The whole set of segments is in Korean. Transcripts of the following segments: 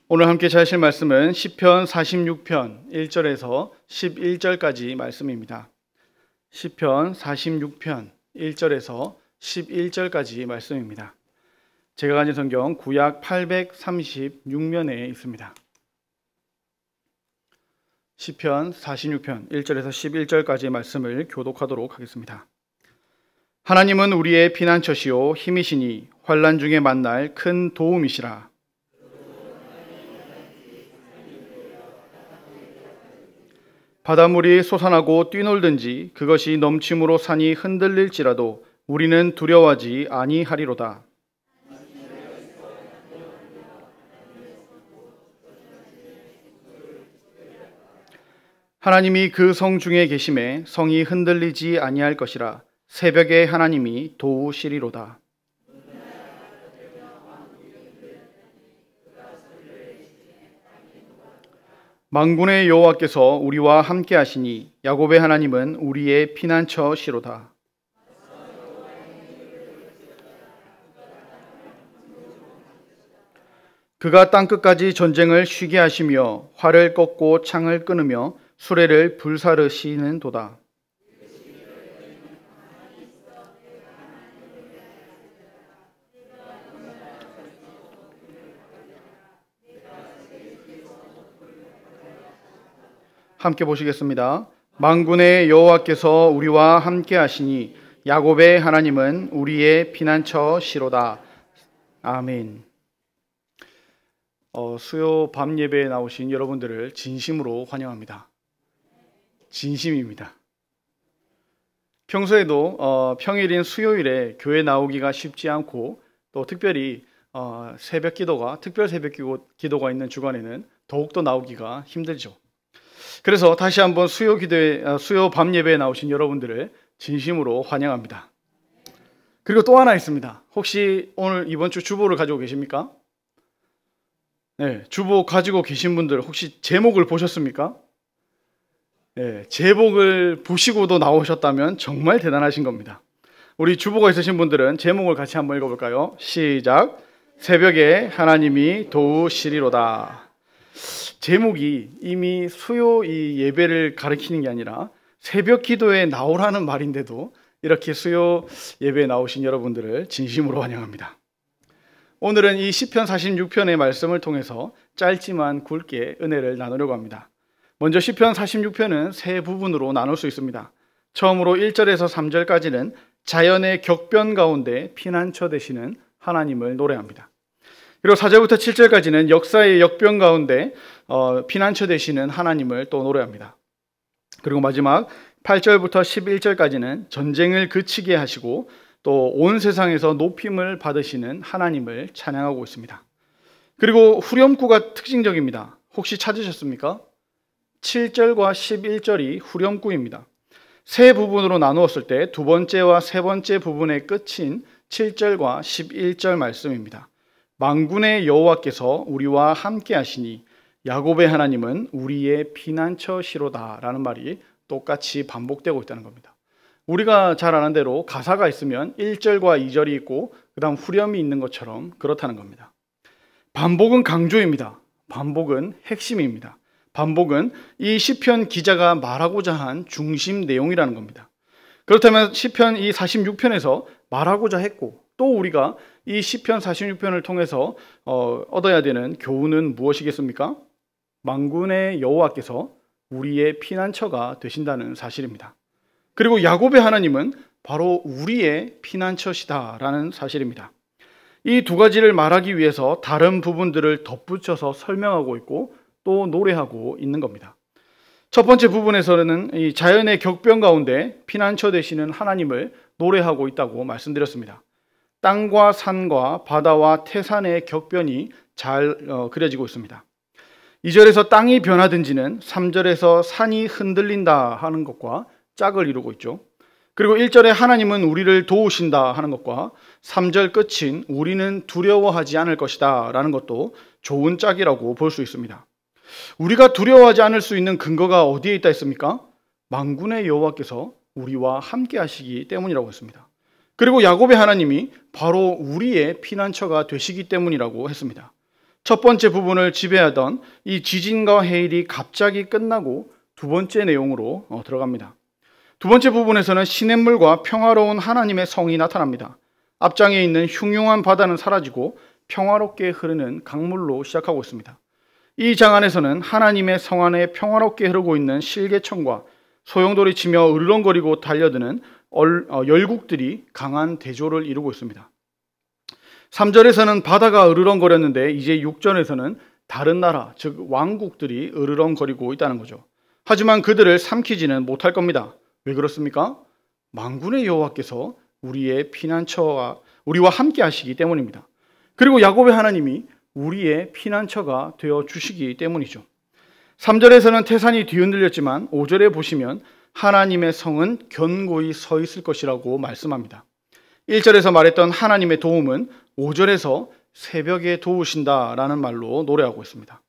오늘 함께 하실 말씀은 시편 46편 1절에서 11절까지 말씀입니다. 시편 46편 1절에서 11절까지 말씀입니다. 제가 가진 성경 구약 836면에 있습니다. 시편 46편 1절에서 11절까지의 말씀을 교독하도록 하겠습니다. 하나님은 우리의 피난처시요 힘이시니 환난 중에 만날 큰 도움이시라. 바닷물이 솟아나고 뛰놀든지 그것이 넘침으로 산이 흔들릴지라도 우리는 두려워하지 아니하리로다. 하나님이 그 성 중에 계심에 성이 흔들리지 아니할 것이라. 새벽에 하나님이 도우시리로다. 만군의 여호와께서 우리와 함께 하시니 야곱의 하나님은 우리의 피난처시로다. 그가 땅끝까지 전쟁을 쉬게 하시며 활을 꺾고 창을 끊으며 수레를 불사르시는 도다. 함께 보시겠습니다. 만군의 여호와께서 우리와 함께 하시니 야곱의 하나님은 우리의 피난처시로다. 아멘. 수요 밤 예배에 나오신 여러분들을 진심으로 환영합니다. 진심입니다. 평소에도 평일인 수요일에 교회 나오기가 쉽지 않고 또 특별히 새벽 기도가 특별 새벽 기도가 있는 주간에는 더욱더 나오기가 힘들죠. 그래서 다시 한번 수요 밤 예배에 나오신 여러분들을 진심으로 환영합니다. 그리고 또 하나 있습니다. 혹시 오늘 이번 주 주보를 가지고 계십니까? 네, 주보 가지고 계신 분들 혹시 제목을 보셨습니까? 네, 제목을 보시고도 나오셨다면 정말 대단하신 겁니다. 우리 주보가 있으신 분들은 제목을 같이 한번 읽어볼까요? 시작. 새벽에 하나님이 도우시리로다. 제목이 이미 수요 이 예배를 가리키는 게 아니라 새벽 기도에 나오라는 말인데도 이렇게 수요 예배에 나오신 여러분들을 진심으로 환영합니다. 오늘은 이 시편 46편의 말씀을 통해서 짧지만 굵게 은혜를 나누려고 합니다. 먼저 시편 46편은 세 부분으로 나눌 수 있습니다. 처음으로 1절에서 3절까지는 자연의 격변 가운데 피난처 되시는 하나님을 노래합니다. 그리고 4절부터 7절까지는 역사의 역변 가운데 피난처 되시는 하나님을 또 노래합니다. 그리고 마지막 8절부터 11절까지는 전쟁을 그치게 하시고 또 온 세상에서 높임을 받으시는 하나님을 찬양하고 있습니다. 그리고 후렴구가 특징적입니다. 혹시 찾으셨습니까? 7절과 11절이 후렴구입니다. 세 부분으로 나누었을 때 두 번째와 세 번째 부분의 끝인 7절과 11절 말씀입니다. 만군의 여호와께서 우리와 함께 하시니 야곱의 하나님은 우리의 피난처시로다 라는 말이 똑같이 반복되고 있다는 겁니다. 우리가 잘 아는 대로 가사가 있으면 1절과 2절이 있고 그 다음 후렴이 있는 것처럼 그렇다는 겁니다. 반복은 강조입니다. 반복은 핵심입니다. 반복은 이 시편 기자가 말하고자 한 중심 내용이라는 겁니다. 그렇다면 시편 이 46편에서 말하고자 했고 또 우리가 이 시편 46편을 통해서 얻어야 되는 교훈은 무엇이겠습니까? 만군의 여호와께서 우리의 피난처가 되신다는 사실입니다. 그리고 야곱의 하나님은 바로 우리의 피난처시다라는 사실입니다. 이 두 가지를 말하기 위해서 다른 부분들을 덧붙여서 설명하고 있고 또 노래하고 있는 겁니다. 첫 번째 부분에서는 이 자연의 격변 가운데 피난처 되시는 하나님을 노래하고 있다고 말씀드렸습니다. 땅과 산과 바다와 태산의 격변이 잘 그려지고 있습니다. 2절에서 땅이 변하든지는 3절에서 산이 흔들린다 하는 것과 짝을 이루고 있죠. 그리고 1절에 하나님은 우리를 도우신다 하는 것과 3절 끝인 우리는 두려워하지 않을 것이다 라는 것도 좋은 짝이라고 볼 수 있습니다. 우리가 두려워하지 않을 수 있는 근거가 어디에 있다 했습니까? 만군의 여호와께서 우리와 함께 하시기 때문이라고 했습니다. 그리고 야곱의 하나님이 바로 우리의 피난처가 되시기 때문이라고 했습니다. 첫 번째 부분을 지배하던 이 지진과 해일이 갑자기 끝나고 두 번째 내용으로 들어갑니다. 두 번째 부분에서는 시냇물과 평화로운 하나님의 성이 나타납니다. 앞장에 있는 흉흉한 바다는 사라지고 평화롭게 흐르는 강물로 시작하고 있습니다. 이 장 안에서는 하나님의 성 안에 평화롭게 흐르고 있는 실개천과 소용돌이 치며 으르렁거리고 달려드는 열국들이 강한 대조를 이루고 있습니다. 3절에서는 바다가 으르렁거렸는데 이제 6절에서는 다른 나라, 즉 왕국들이 으르렁거리고 있다는 거죠. 하지만 그들을 삼키지는 못할 겁니다. 왜 그렇습니까? 만군의 여호와께서 우리의 피난처와 우리와 함께 하시기 때문입니다. 그리고 야곱의 하나님이 우리의 피난처가 되어 주시기 때문이죠. 3절에서는 태산이 뒤흔들렸지만 5절에 보시면 하나님의 성은 견고히 서 있을 것이라고 말씀합니다. 1절에서 말했던 하나님의 도움은 5절에서 새벽에 도우신다라는 말로 노래하고 있습니다.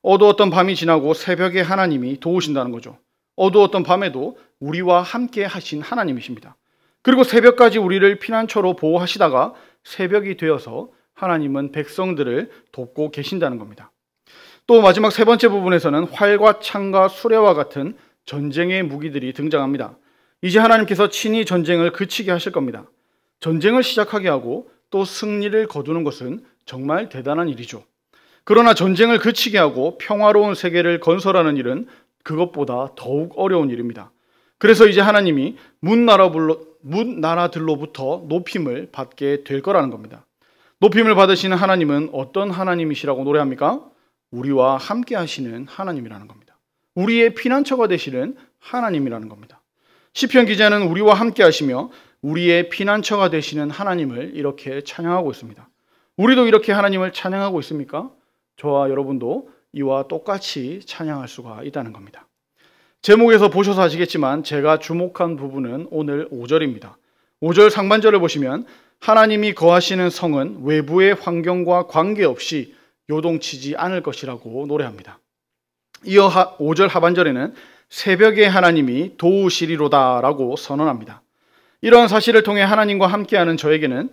어두웠던 밤이 지나고 새벽에 하나님이 도우신다는 거죠. 어두웠던 밤에도 우리와 함께 하신 하나님이십니다. 그리고 새벽까지 우리를 피난처로 보호하시다가 새벽이 되어서 하나님은 백성들을 돕고 계신다는 겁니다. 또 마지막 세 번째 부분에서는 활과 창과 수레와 같은 전쟁의 무기들이 등장합니다. 이제 하나님께서 친히 전쟁을 그치게 하실 겁니다. 전쟁을 시작하게 하고 또 승리를 거두는 것은 정말 대단한 일이죠. 그러나 전쟁을 그치게 하고 평화로운 세계를 건설하는 일은 그것보다 더욱 어려운 일입니다. 그래서 이제 하나님이 문나라들로부터 높임을 받게 될 거라는 겁니다. 높임을 받으시는 하나님은 어떤 하나님이시라고 노래합니까? 우리와 함께 하시는 하나님이라는 겁니다. 우리의 피난처가 되시는 하나님이라는 겁니다. 시편 기자는 우리와 함께 하시며 우리의 피난처가 되시는 하나님을 이렇게 찬양하고 있습니다. 우리도 이렇게 하나님을 찬양하고 있습니까? 저와 여러분도 이와 똑같이 찬양할 수가 있다는 겁니다. 제목에서 보셔서 아시겠지만 제가 주목한 부분은 오늘 5절입니다. 5절 상반절을 보시면 하나님이 거하시는 성은 외부의 환경과 관계없이 요동치지 않을 것이라고 노래합니다. 이어 5절 하반절에는 새벽에 하나님이 도우시리로다라고 선언합니다. 이러한 사실을 통해 하나님과 함께하는 자에게는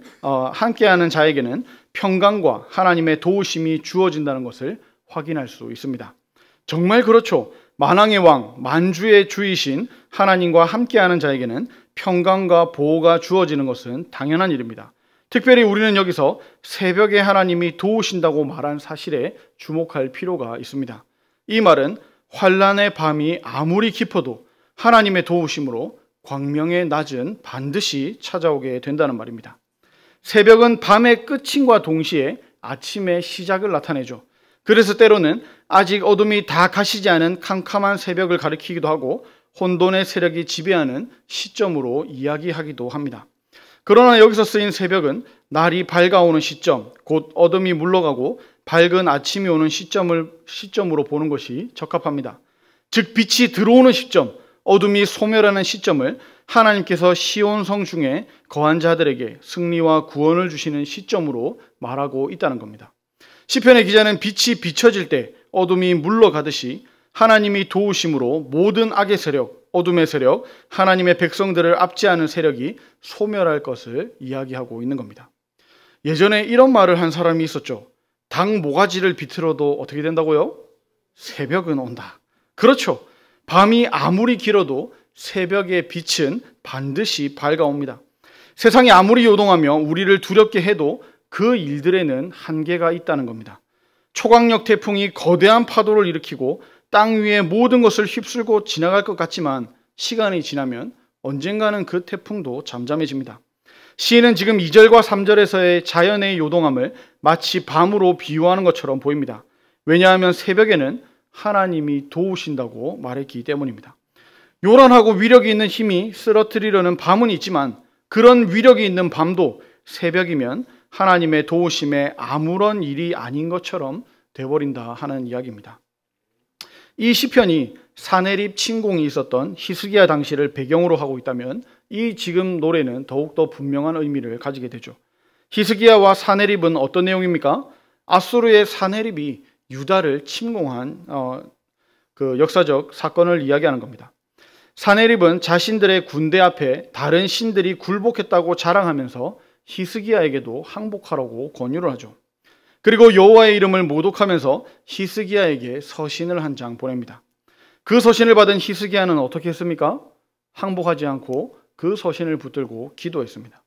평강과 하나님의 도우심이 주어진다는 것을 확인할 수 있습니다. 정말 그렇죠. 만왕의 왕, 만주의 주이신 하나님과 함께하는 자에게는 평강과 보호가 주어지는 것은 당연한 일입니다. 특별히 우리는 여기서 새벽에 하나님이 도우신다고 말한 사실에 주목할 필요가 있습니다. 이 말은 환난의 밤이 아무리 깊어도 하나님의 도우심으로 광명의 낮은 반드시 찾아오게 된다는 말입니다. 새벽은 밤의 끝임과 동시에 아침의 시작을 나타내죠. 그래서 때로는 아직 어둠이 다 가시지 않은 캄캄한 새벽을 가리키기도 하고 혼돈의 세력이 지배하는 시점으로 이야기하기도 합니다. 그러나 여기서 쓰인 새벽은 날이 밝아오는 시점, 곧 어둠이 물러가고 밝은 아침이 오는 시점으로 보는 것이 적합합니다. 즉 빛이 들어오는 시점, 어둠이 소멸하는 시점을 하나님께서 시온성 중에 거한 자들에게 승리와 구원을 주시는 시점으로 말하고 있다는 겁니다. 시편의 기자는 빛이 비춰질 때 어둠이 물러가듯이 하나님이 도우심으로 모든 악의 세력, 어둠의 세력, 하나님의 백성들을 압제하는 세력이 소멸할 것을 이야기하고 있는 겁니다. 예전에 이런 말을 한 사람이 있었죠. 닭 모가지를 비틀어도 어떻게 된다고요? 새벽은 온다. 그렇죠. 밤이 아무리 길어도 새벽의 빛은 반드시 밝아옵니다. 세상이 아무리 요동하며 우리를 두렵게 해도 그 일들에는 한계가 있다는 겁니다. 초강력 태풍이 거대한 파도를 일으키고 땅 위의 모든 것을 휩쓸고 지나갈 것 같지만 시간이 지나면 언젠가는 그 태풍도 잠잠해집니다. 시인은 지금 2절과 3절에서의 자연의 요동함을 마치 밤으로 비유하는 것처럼 보입니다. 왜냐하면 새벽에는 하나님이 도우신다고 말했기 때문입니다. 요란하고 위력이 있는 힘이 쓰러뜨리려는 밤은 있지만 그런 위력이 있는 밤도 새벽이면 하나님의 도우심에 아무런 일이 아닌 것처럼 돼버린다 하는 이야기입니다. 이 시편이 사내립 침공이 있었던 히스기야 당시를 배경으로 하고 있다면 이 지금 노래는 더욱더 분명한 의미를 가지게 되죠. 히스기야와 사내립은 어떤 내용입니까? 아수르의 사내립이 유다를 침공한 그 역사적 사건을 이야기하는 겁니다. 사내립은 자신들의 군대 앞에 다른 신들이 굴복했다고 자랑하면서 히스기야에게도 항복하라고 권유를 하죠. 그리고 여호와의 이름을 모독하면서 히스기야에게 서신을 한 장 보냅니다. 그 서신을 받은 히스기야는 어떻게 했습니까? 항복하지 않고 그 서신을 붙들고 기도했습니다.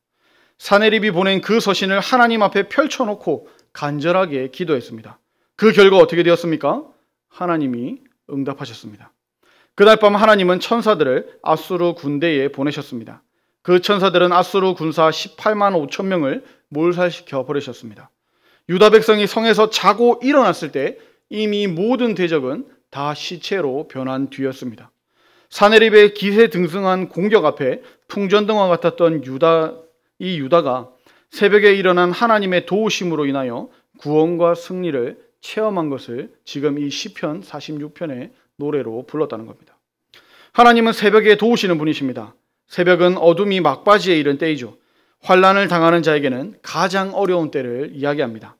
사네립이 보낸 그 서신을 하나님 앞에 펼쳐놓고 간절하게 기도했습니다. 그 결과 어떻게 되었습니까? 하나님이 응답하셨습니다. 그날 밤 하나님은 천사들을 아수르 군대에 보내셨습니다. 그 천사들은 아수르 군사 18만 5천 명을 몰살시켜 버리셨습니다. 유다 백성이 성에서 자고 일어났을 때 이미 모든 대적은 다 시체로 변한 뒤였습니다. 사네립의 기세등등한 공격 앞에 풍전등화 같았던 유다가 새벽에 일어난 하나님의 도우심으로 인하여 구원과 승리를 체험한 것을 지금 이 시편 46편의 노래로 불렀다는 겁니다. 하나님은 새벽에 도우시는 분이십니다. 새벽은 어둠이 막바지에 이른 때이죠. 환난을 당하는 자에게는 가장 어려운 때를 이야기합니다.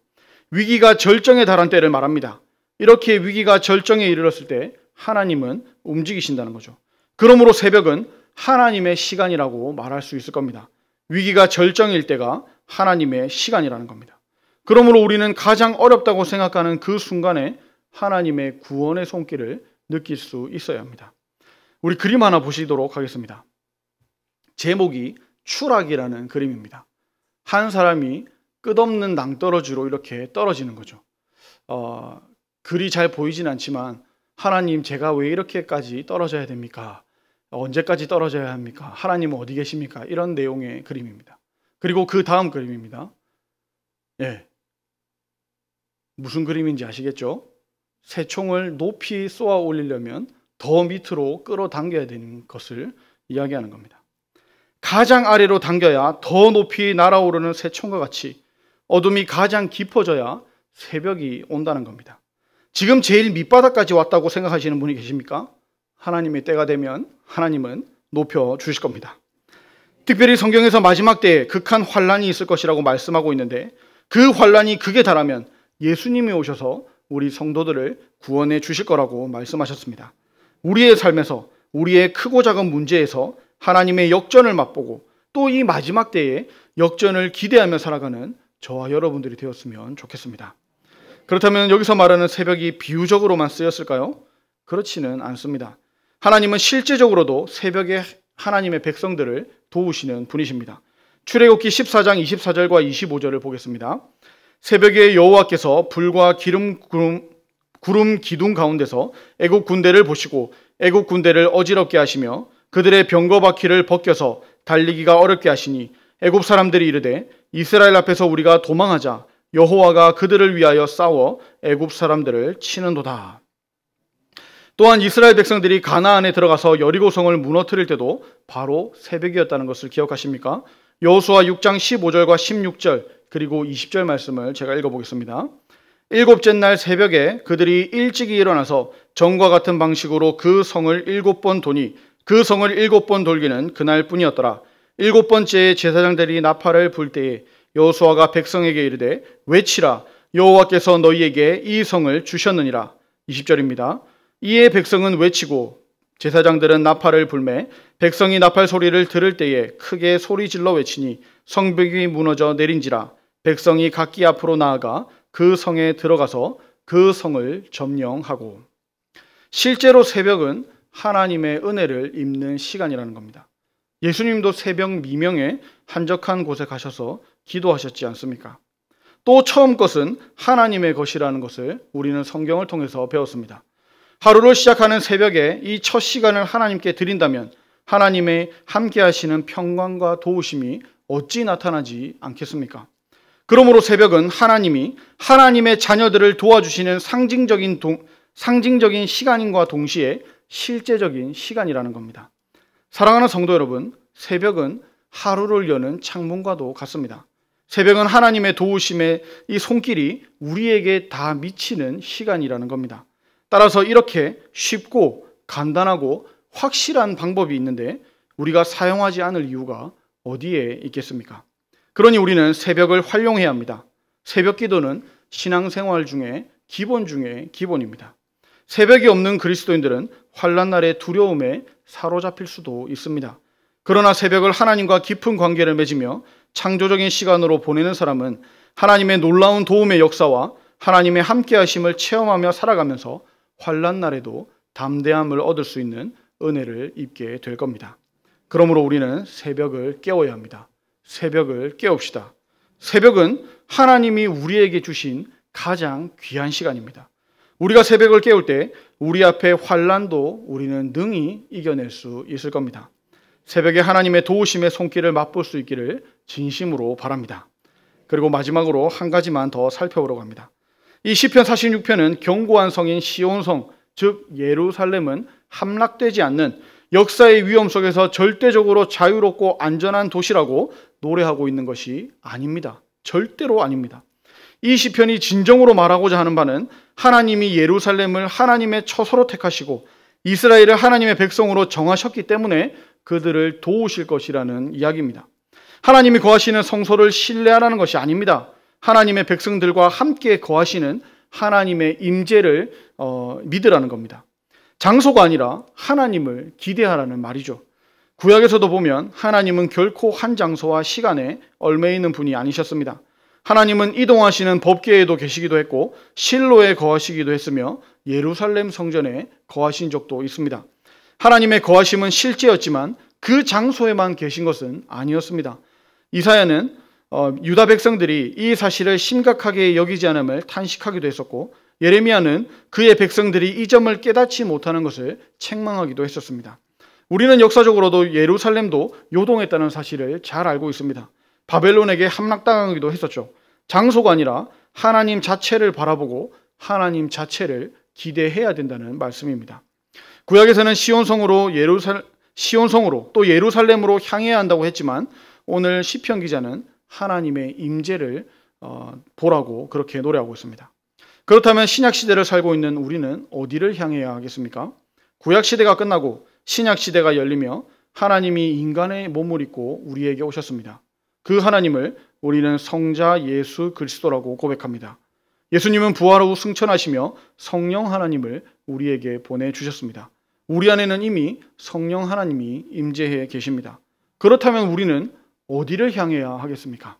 위기가 절정에 달한 때를 말합니다. 이렇게 위기가 절정에 이르렀을 때 하나님은 움직이신다는 거죠. 그러므로 새벽은 하나님의 시간이라고 말할 수 있을 겁니다. 위기가 절정일 때가 하나님의 시간이라는 겁니다. 그러므로 우리는 가장 어렵다고 생각하는 그 순간에 하나님의 구원의 손길을 느낄 수 있어야 합니다. 우리 그림 하나 보시도록 하겠습니다. 제목이 추락이라는 그림입니다. 한 사람이 끝없는 낭떠러지로 이렇게 떨어지는 거죠. 글이 잘 보이진 않지만 하나님 제가 왜 이렇게까지 떨어져야 됩니까? 언제까지 떨어져야 합니까? 하나님은 어디 계십니까? 이런 내용의 그림입니다. 그리고 그 다음 그림입니다. 무슨 그림인지 아시겠죠? 새총을 높이 쏘아 올리려면 더 밑으로 끌어당겨야 되는 것을 이야기하는 겁니다. 가장 아래로 당겨야 더 높이 날아오르는 새총과 같이 어둠이 가장 깊어져야 새벽이 온다는 겁니다. 지금 제일 밑바닥까지 왔다고 생각하시는 분이 계십니까? 하나님의 때가 되면 하나님은 높여주실 겁니다. 특별히 성경에서 마지막 때에 극한 환란이 있을 것이라고 말씀하고 있는데 그 환란이 극에 달하면 예수님이 오셔서 우리 성도들을 구원해 주실 거라고 말씀하셨습니다. 우리의 삶에서 우리의 크고 작은 문제에서 하나님의 역전을 맛보고 또 이 마지막 때에 역전을 기대하며 살아가는 저와 여러분들이 되었으면 좋겠습니다. 그렇다면 여기서 말하는 새벽이 비유적으로만 쓰였을까요? 그렇지는 않습니다. 하나님은 실제적으로도 새벽에 하나님의 백성들을 도우시는 분이십니다. 출애굽기 14장 24절과 25절을 보겠습니다. 새벽에 여호와께서 불과 구름 기둥 가운데서 애국 군대를 보시고 애국 군대를 어지럽게 하시며 그들의 병거바퀴를 벗겨서 달리기가 어렵게 하시니 애굽 사람들이 이르되 이스라엘 앞에서 우리가 도망하자 여호와가 그들을 위하여 싸워 애굽 사람들을 치는도다. 또한 이스라엘 백성들이 가나안에 들어가서 여리고성을 무너뜨릴 때도 바로 새벽이었다는 것을 기억하십니까? 여호수아 6장 15절과 16절 그리고 20절 말씀을 제가 읽어보겠습니다. 일곱째 날 새벽에 그들이 일찍이 일어나서 전과 같은 방식으로 그 성을 7번 도니 그 성을 7번 돌기는 그날뿐이었더라. 7번째에 제사장들이 나팔을 불 때에 여호수아가 백성에게 이르되 외치라 여호와께서 너희에게 이 성을 주셨느니라. 20절입니다. 이에 백성은 외치고 제사장들은 나팔을 불매 백성이 나팔 소리를 들을 때에 크게 소리질러 외치니 성벽이 무너져 내린지라. 백성이 각기 앞으로 나아가 그 성에 들어가서 그 성을 점령하고. 실제로 새벽은 하나님의 은혜를 입는 시간이라는 겁니다. 예수님도 새벽 미명에 한적한 곳에 가셔서 기도하셨지 않습니까? 또 처음 것은 하나님의 것이라는 것을 우리는 성경을 통해서 배웠습니다. 하루를 시작하는 새벽에 이 첫 시간을 하나님께 드린다면 하나님의 함께 하시는 평강과 도우심이 어찌 나타나지 않겠습니까? 그러므로 새벽은 하나님이 하나님의 자녀들을 도와주시는 상징적인 시간인과 동시에 실제적인 시간이라는 겁니다. 사랑하는 성도 여러분, 새벽은 하루를 여는 창문과도 같습니다. 새벽은 하나님의 도우심의 이 손길이 우리에게 다 미치는 시간이라는 겁니다. 따라서 이렇게 쉽고 간단하고 확실한 방법이 있는데 우리가 사용하지 않을 이유가 어디에 있겠습니까? 그러니 우리는 새벽을 활용해야 합니다. 새벽 기도는 신앙생활 중에 기본 중에 기본입니다. 새벽이 없는 그리스도인들은 환난날의 두려움에 사로잡힐 수도 있습니다. 그러나 새벽을 하나님과 깊은 관계를 맺으며 창조적인 시간으로 보내는 사람은 하나님의 놀라운 도움의 역사와 하나님의 함께하심을 체험하며 살아가면서 환난 날에도 담대함을 얻을 수 있는 은혜를 입게 될 겁니다. 그러므로 우리는 새벽을 깨워야 합니다. 새벽을 깨웁시다. 새벽은 하나님이 우리에게 주신 가장 귀한 시간입니다. 우리가 새벽을 깨울 때 우리 앞에 환난도 우리는 능히 이겨낼 수 있을 겁니다. 새벽에 하나님의 도우심의 손길을 맛볼 수 있기를 진심으로 바랍니다. 그리고 마지막으로 한 가지만 더 살펴보려고 합니다. 이 시편 46편은 견고한 성인 시온성, 즉 예루살렘은 함락되지 않는 역사의 위험 속에서 절대적으로 자유롭고 안전한 도시라고 노래하고 있는 것이 아닙니다. 절대로 아닙니다. 이 시편이 진정으로 말하고자 하는 바는 하나님이 예루살렘을 하나님의 처소로 택하시고 이스라엘을 하나님의 백성으로 정하셨기 때문에 그들을 도우실 것이라는 이야기입니다. 하나님이 거하시는 성소를 신뢰하라는 것이 아닙니다. 하나님의 백성들과 함께 거하시는 하나님의 임재를 믿으라는 겁니다. 장소가 아니라 하나님을 기대하라는 말이죠. 구약에서도 보면 하나님은 결코 한 장소와 시간에 얽매 있는 분이 아니셨습니다. 하나님은 이동하시는 법궤에도 계시기도 했고 실로에 거하시기도 했으며 예루살렘 성전에 거하신 적도 있습니다. 하나님의 거하심은 실제였지만 그 장소에만 계신 것은 아니었습니다. 이사야는 유다 백성들이 이 사실을 심각하게 여기지 않음을 탄식하기도 했었고 예레미야는 그의 백성들이 이 점을 깨닫지 못하는 것을 책망하기도 했었습니다. 우리는 역사적으로도 예루살렘도 요동했다는 사실을 잘 알고 있습니다. 바벨론에게 함락당하기도 했었죠. 장소가 아니라 하나님 자체를 바라보고 하나님 자체를 기대해야 된다는 말씀입니다. 구약에서는 시온성으로 또 예루살렘으로 향해야 한다고 했지만 오늘 시편 기자는 하나님의 임재를 보라고 그렇게 노래하고 있습니다. 그렇다면 신약 시대를 살고 있는 우리는 어디를 향해야 하겠습니까? 구약 시대가 끝나고 신약 시대가 열리며 하나님이 인간의 몸을 입고 우리에게 오셨습니다. 그 하나님을 우리는 성자 예수 그리스도라고 고백합니다. 예수님은 부활 후 승천하시며 성령 하나님을 우리에게 보내주셨습니다. 우리 안에는 이미 성령 하나님이 임재해 계십니다. 그렇다면 우리는 어디를 향해야 하겠습니까?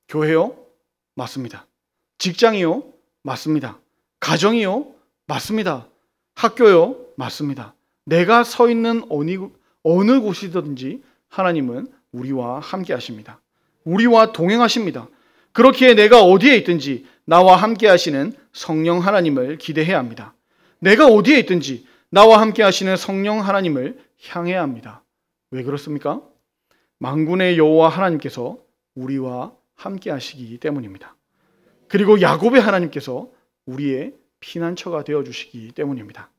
교회요? 맞습니다. 직장이요? 맞습니다. 가정이요? 맞습니다. 학교요? 맞습니다. 내가 서 있는 어느 곳이든지 하나님은 우리와 함께 하십니다. 우리와 동행하십니다. 그렇기에 내가 어디에 있든지 나와 함께 하시는 성령 하나님을 기대해야 합니다. 내가 어디에 있든지 나와 함께 하시는 성령 하나님을 향해야 합니다. 왜 그렇습니까? 만군의 여호와 하나님께서 우리와 함께 하시기 때문입니다. 그리고 야곱의 하나님께서 우리의 피난처가 되어주시기 때문입니다.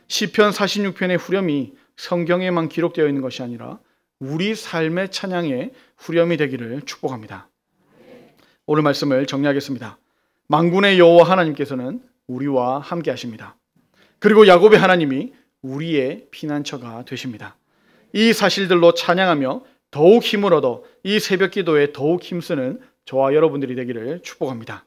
시편 46편의 후렴이 성경에만 기록되어 있는 것이 아니라 우리 삶의 찬양의 후렴이 되기를 축복합니다. 오늘 말씀을 정리하겠습니다. 만군의 여호와 하나님께서는 우리와 함께 하십니다. 그리고 야곱의 하나님이 우리의 피난처가 되십니다. 이 사실들로 찬양하며 더욱 힘을 얻어 이 새벽 기도에 더욱 힘쓰는 저와 여러분들이 되기를 축복합니다.